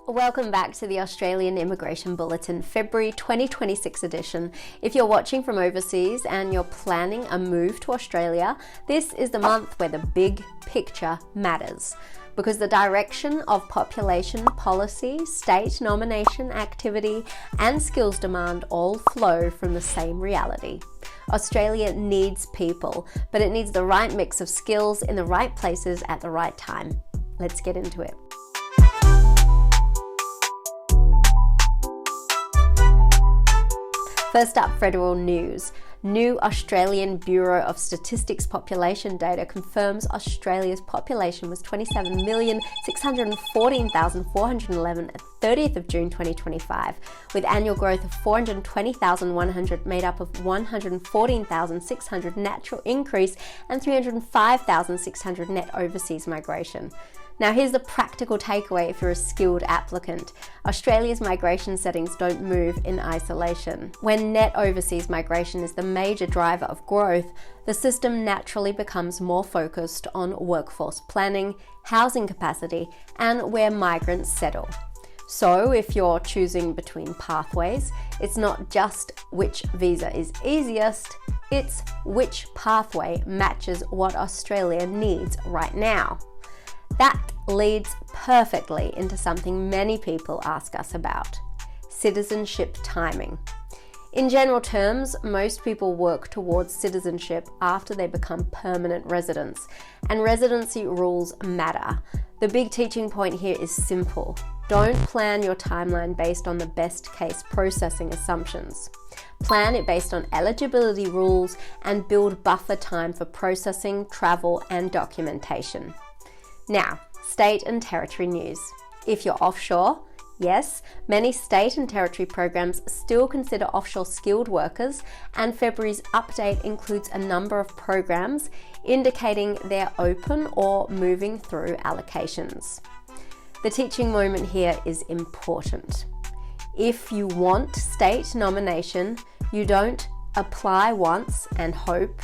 Welcome back to the Australian Immigration Bulletin, February 2026 edition. If you're watching from overseas and you're planning a move to Australia, this is the month where the big picture matters, because the direction of population policy, state nomination activity, and skills demand all flow from the same reality. Australia needs people, but it needs the right mix of skills in the right places at the right time. Let's get into it. First up, federal news. New Australian Bureau of Statistics population data confirms Australia's population was 27,614,411 at 30th of June 2025, with annual growth of 420,100 made up of 114,600 natural increase and 305,600 net overseas migration. Now here's the practical takeaway if you're a skilled applicant. Australia's migration settings don't move in isolation. When net overseas migration is the major driver of growth, the system naturally becomes more focused on workforce planning, housing capacity, and where migrants settle. So if you're choosing between pathways, it's not just which visa is easiest, it's which pathway matches what Australia needs right now. That leads perfectly into something many people ask us about: citizenship timing. In general terms, most people work towards citizenship after they become permanent residents, and residency rules matter. The big teaching point here is simple: don't plan your timeline based on the best case processing assumptions. Plan it based on eligibility rules and build buffer time for processing, travel, and documentation. Now, state and territory news. If you're offshore, yes, many state and territory programs still consider offshore skilled workers, and February's update includes a number of programs indicating they're open or moving through allocations. The teaching moment here is important. If you want state nomination, you don't apply once and hope.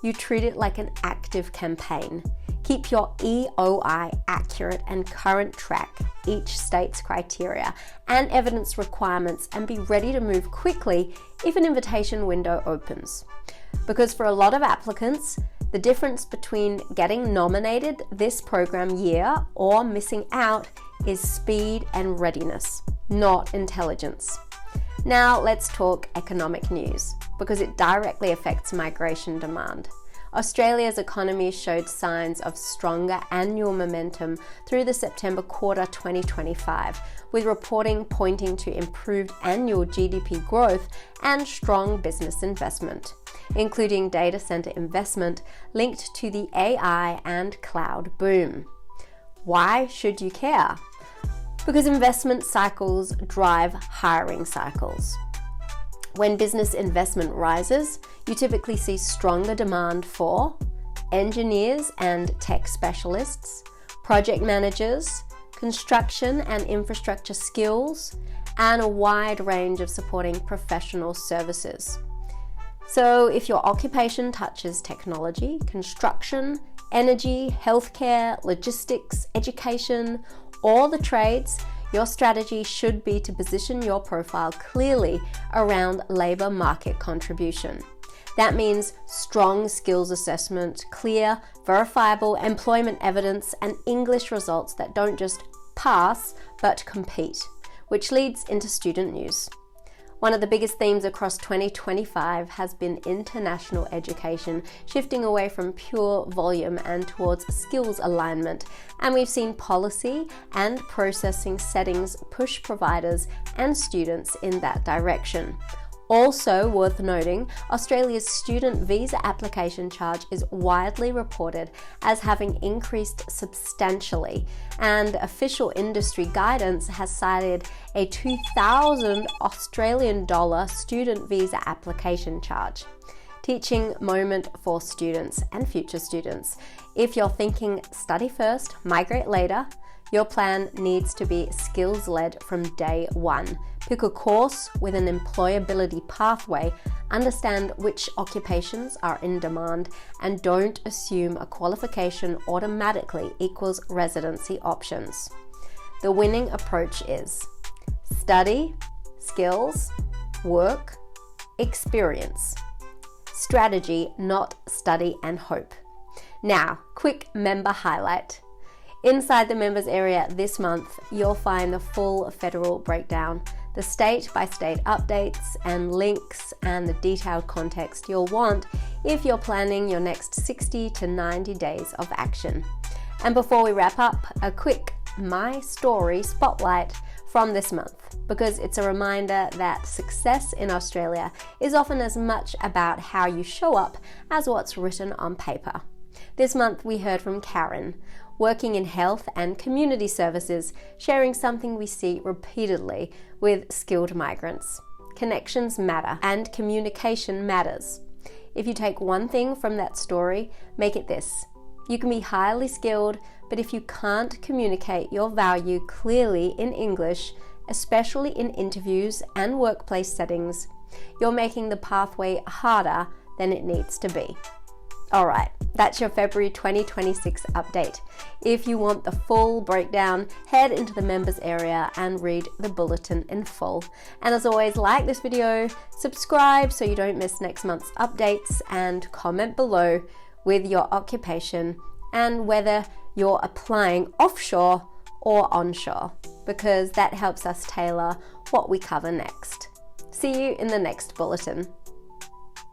You treat it like an active campaign. Keep your EOI accurate and current, track each state's criteria and evidence requirements, and be ready to move quickly if an invitation window opens. Because for a lot of applicants, the difference between getting nominated this program year or missing out is speed and readiness, not intelligence. Now let's talk economic news, because it directly affects migration demand. Australia's economy showed signs of stronger annual momentum through the September quarter 2025, with reporting pointing to improved annual GDP growth and strong business investment, including data center investment linked to the AI and cloud boom. Why should you care? Because investment cycles drive hiring cycles. When business investment rises, you typically see stronger demand for engineers and tech specialists, project managers, construction and infrastructure skills, and a wide range of supporting professional services. So if your occupation touches technology, construction, energy, healthcare, logistics, education, or the trades, your strategy should be to position your profile clearly around labour market contribution. That means strong skills assessment, clear, verifiable employment evidence, and English results that don't just pass but compete, which leads into student news. One of the biggest themes across 2025 has been international education, shifting away from pure volume and towards skills alignment. And we've seen policy and processing settings push providers and students in that direction. Also worth noting, Australia's student visa application charge is widely reported as having increased substantially, and official industry guidance has cited a 2,000 Australian dollar student visa application charge. Teaching moment for students and future students. If you're thinking study first, migrate later, your plan needs to be skills-led from day one. Pick a course with an employability pathway, understand which occupations are in demand, and don't assume a qualification automatically equals residency options. The winning approach is study, skills, work, experience. Strategy, not study and hope. Now, quick member highlight. Inside the members area this month, you'll find the full federal breakdown, the state-by-state updates and links, and the detailed context you'll want if you're planning your next 60 to 90 days of action. And before we wrap up, a quick My Story spotlight from this month, because it's a reminder that success in Australia is often as much about how you show up as what's written on paper. This month we heard from Karen, working in health and community services, sharing something we see repeatedly with skilled migrants. Connections matter and communication matters. If you take one thing from that story, make it this. You can be highly skilled, but if you can't communicate your value clearly in English, especially in interviews and workplace settings, you're making the pathway harder than it needs to be. Alright, that's your February 2026 update. If you want the full breakdown, head into the members area and read the bulletin in full. And as always, like this video, subscribe so you don't miss next month's updates, and comment below with your occupation and whether you're applying offshore or onshore, because that helps us tailor what we cover next. See you in the next bulletin.